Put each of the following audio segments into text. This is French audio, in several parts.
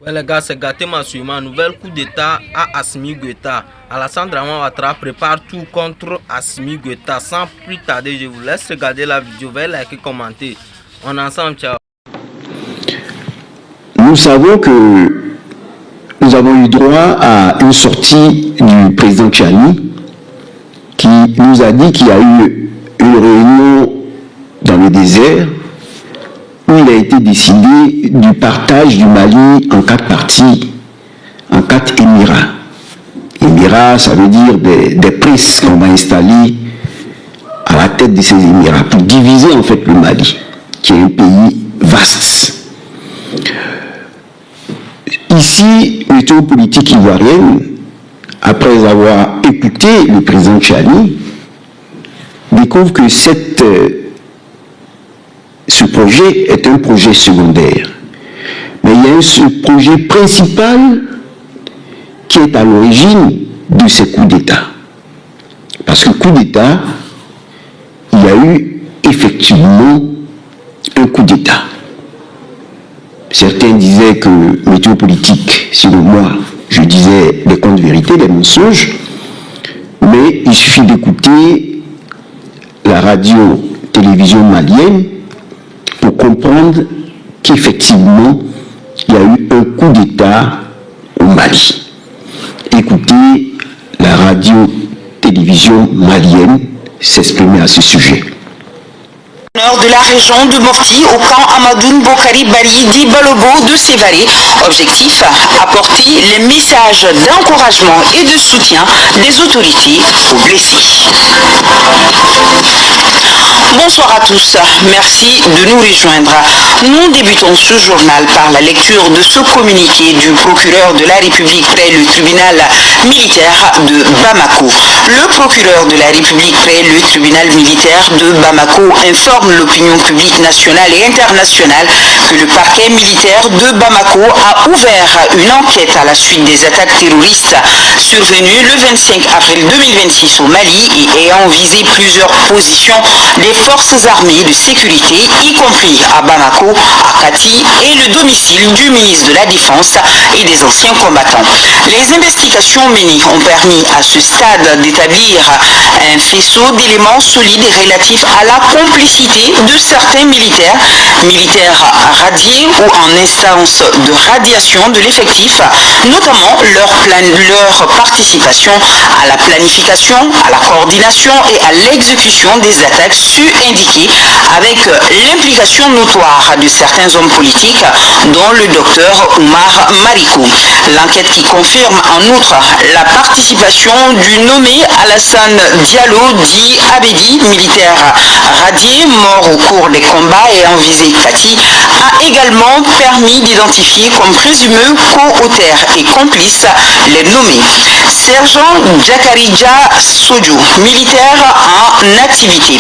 Ouais les gars, c'est gâté Massouma, nouvelle coup d'état à Assimi Goïta. Alassane Draman Ouattara prépare tout contre Assimi Goïta. Sans plus tarder, je vous laisse regarder la vidéo, veuillez liker, commenter. On est ensemble, ciao. Nous savons que nous avons eu droit à une sortie du président Tchani qui nous a dit qu'il y a eu une réunion dans le désert où il a été décidé du partage du Mali en 4 parties, en 4 émirats. Émirats, ça veut dire des princes qu'on va installer à la tête de ces émirats pour diviser en fait le Mali, qui est un pays vaste. Ici, météo politique ivoirienne, après avoir écouté le président Tchani, découvre que ce projet est un projet secondaire. Mais il y a ce projet principal qui est à l'origine de ces coups d'État. Parce que coup d'État, il y a eu effectivement un coup d'État. Certains disaient que météo politique, selon moi, je disais des contes de vérité, des mensonges, mais il suffit d'écouter la radio-télévision malienne pour comprendre qu'effectivement, il y a eu un coup d'État au Mali. Écoutez la radio-télévision malienne s'exprimer à ce sujet. De la région de Mopti au camp Amadoun Bokari Bari dit Balobo de Sévaré. Objectif, apporter les messages d'encouragement et de soutien des autorités aux blessés. Bonsoir à tous, merci de nous rejoindre. Nous débutons ce journal par la lecture de ce communiqué du procureur de la République près le tribunal militaire de Bamako. Le procureur de la République près le tribunal militaire de Bamako informe l'opinion publique nationale et internationale que le parquet militaire de Bamako a ouvert une enquête à la suite des attaques terroristes survenues le 25 avril 2026 au Mali et ayant visé plusieurs positions des forces armées de sécurité, y compris à Bamako, à Kati et le domicile du ministre de la Défense et des anciens combattants. Les investigations menées ont permis à ce stade d'établir un faisceau d'éléments solides relatifs à la complicité de certains militaires radiés ou en instance de radiation de l'effectif, notamment leur participation à la planification, à la coordination et à l'exécution des attaques indiquées avec l'implication notoire de certains hommes politiques, dont le docteur Oumar Marikou. L'enquête qui confirme en outre la participation du nommé Alassane Diallo dit Abedi, militaire radié, mort au cours des combats et en visée Kati, a également permis d'identifier comme présumeux co-auteurs et complices les nommés. Sergent Djakarija Sodjou, militaire en activité.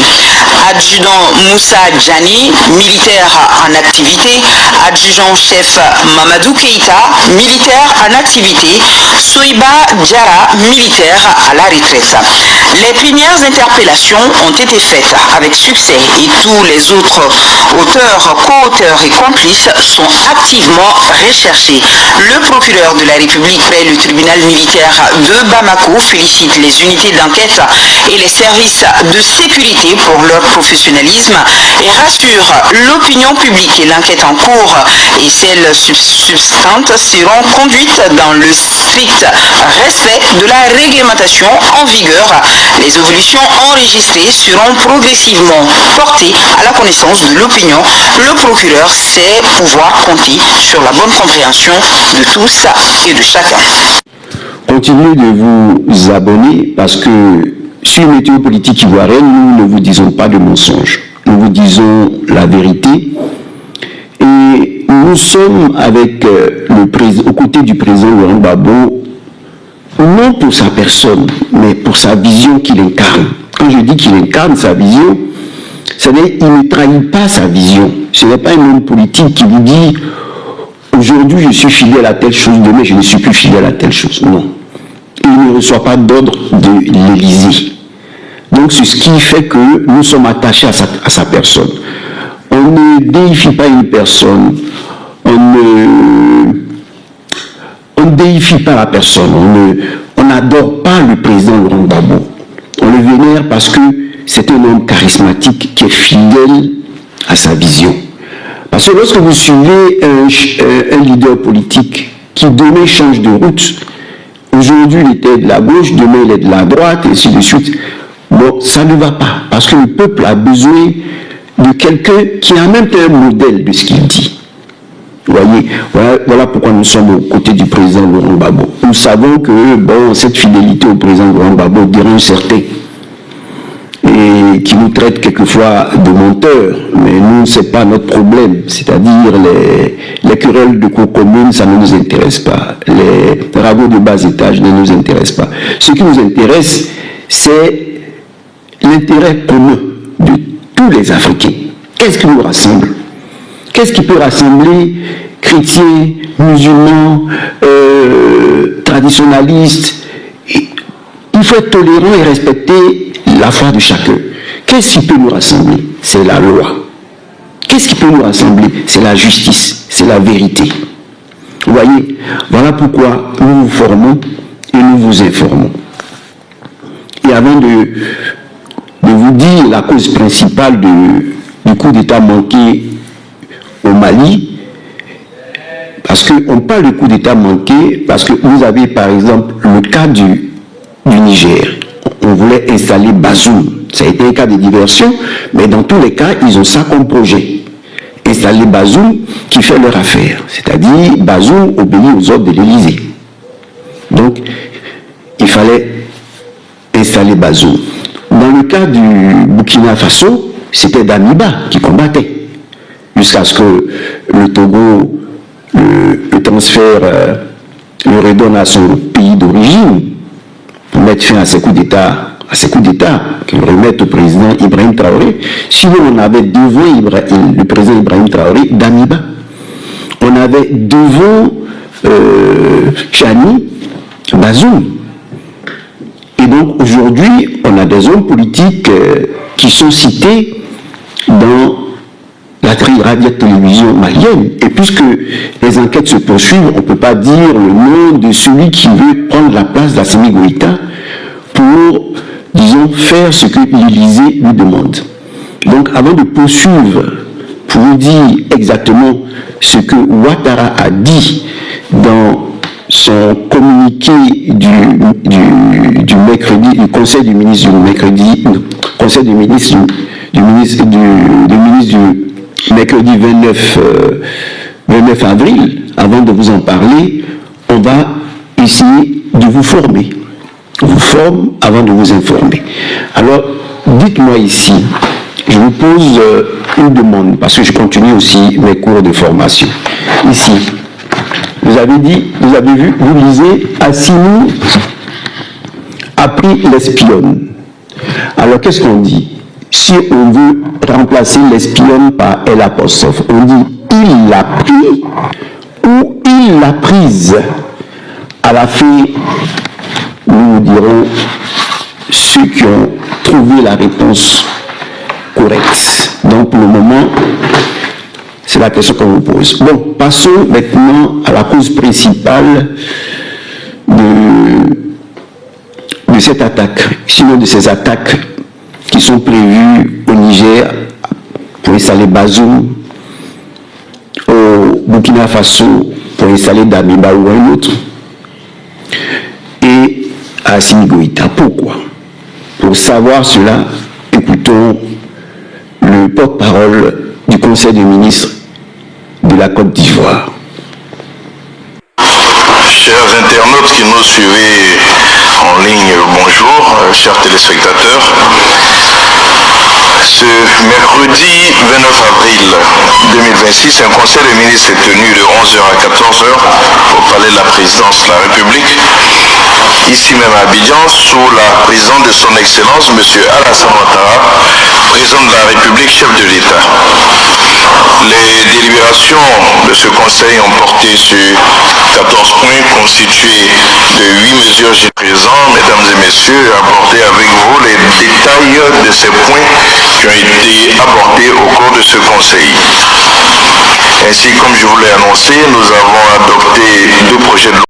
Adjudant Moussa Djani, militaire en activité. Adjudant-chef Mamadou Keïta, militaire en activité. Soiba Djara, militaire à la retraite. Les premières interpellations ont été faites avec succès et tous les autres auteurs, co-auteurs et complices sont activement recherchés. Le procureur de la République près le tribunal militaire de Bamako félicite les unités d'enquête et les services de sécurité pour leur professionnalisme et rassure l'opinion publique et l'enquête en cours et celles substantes seront conduites dans le strict respect de la réglementation en vigueur. Les évolutions enregistrées seront progressivement portées à la connaissance de l'opinion. Le procureur sait pouvoir compter sur la bonne compréhension de tous et de chacun. Continuez de vous abonner parce que sur Météo Politique Ivoirienne, nous ne vous disons pas de mensonges. Nous vous disons la vérité. Et nous sommes avec aux côtés du président Laurent Gbagbo, non pour sa personne, mais pour sa vision qu'il incarne. Quand je dis qu'il incarne sa vision, c'est-à-dire qu'il ne trahit pas sa vision. Ce n'est pas un homme politique qui vous dit aujourd'hui je suis fidèle à telle chose, demain je ne suis plus fidèle à telle chose. Non. Il ne reçoit pas d'ordre de l'Élysée. Donc c'est ce qui fait que nous sommes attachés à sa personne. On ne déifie pas une personne, on ne déifie pas la personne, on n'adore pas le président Laurent Gbagbo. On le vénère parce que c'est un homme charismatique qui est fidèle à sa vision. Parce que lorsque vous suivez un leader politique qui demain change de route, aujourd'hui il était de la gauche, demain il est de la droite, et ainsi de suite, bon, ça ne va pas. Parce que le peuple a besoin de quelqu'un qui a même un modèle de ce qu'il dit. Vous voyez, voilà pourquoi nous sommes aux côtés du président Laurent Gbagbo. Nous savons que bon, cette fidélité au président Laurent Gbagbo dérange certains et qui nous traitent quelquefois de menteurs, mais nous, ce n'est pas notre problème. C'est-à-dire les querelles de cour commune, ça ne nous intéresse pas. Les ragots de bas étage ne nous intéressent pas. Ce qui nous intéresse, c'est l'intérêt commun de tous les Africains. Qu'est-ce qui nous rassemble? Qu'est-ce qui peut rassembler chrétiens, musulmans, traditionalistes? Il faut être tolérant et respecter la foi de chacun. Qu'est-ce qui peut nous rassembler? C'est la loi. Qu'est-ce qui peut nous rassembler? C'est la justice, c'est la vérité. Vous voyez, voilà pourquoi nous vous formons et nous vous informons. Et avant de vous dire la cause principale du coup d'État manqué au Mali, parce qu'on parle de coup d'État manqué, parce que vous avez par exemple le cas du Niger. On voulait installer Bazoum. Ça a été un cas de diversion, mais dans tous les cas, ils ont ça comme projet. Installer Bazoum qui fait leur affaire. C'est-à-dire, Bazoum obéit aux ordres de l'Élysée. Donc, il fallait installer Bazoum. Dans le cas du Burkina Faso, c'était Damiba qui combattait. Jusqu'à ce que le Togo le transfert, le redonne à son pays d'origine pour mettre fin à ces coups d'État, qu'il remette au président Ibrahim Traoré. Sinon, on avait devant le président Ibrahim Traoré Damiba. On avait devant Chani Bazoum. Et donc aujourd'hui, on a des hommes politiques qui sont cités dans la radio-télévision malienne. Et puisque les enquêtes se poursuivent, on ne peut pas dire le nom de celui qui veut prendre la place d'Assimi Goïta pour, disons, faire ce que l'Élysée lui demande. Donc avant de poursuivre, pour vous dire exactement ce que Ouattara a dit dans son communiqué du mercredi, du conseil du ministre du mercredi, conseil du ministre du mercredi 29 avril, avant de vous en parler, on va essayer de vous former. On vous forme avant de vous informer. Alors, dites-moi ici, je vous pose une demande, parce que je continue aussi mes cours de formation. Ici, vous avez dit, vous avez vu, vous lisez, Assimi a pris l'espionne. Alors, qu'est-ce qu'on dit? Si on veut remplacer l'espionne par L', on dit il l'a pris ou il l'a prise. À la fin, nous dirons ceux qui ont trouvé la réponse correcte. Donc pour le moment, c'est la question qu'on vous pose. Bon, passons maintenant à la cause principale de cette attaque, sinon de ces attaques qui sont prévues au Niger pour installer Bazoum, au Burkina Faso pour installer Damiba ou un autre, et à Assimi Goïta. Pourquoi? Pour savoir cela, écoutons le porte-parole du Conseil des ministres de la Côte d'Ivoire. Chers internautes qui nous suivez en ligne, bonjour, chers téléspectateurs. Ce mercredi 29 avril 2026, un conseil des ministres est tenu de 11h à 14h au palais de la présidence de la République, ici même à Abidjan, sous la présidence de son Excellence, M. Alassane Ouattara, président de la République, chef de l'État. Les délibérations de ce conseil ont porté sur 14 points constitués de 8 mesures. J'ai présent, mesdames et messieurs, apporter avec vous les détails de ces points qui ont été abordés au cours de ce conseil. Ainsi, comme je vous l'ai annoncé, nous avons adopté 2 projets de loi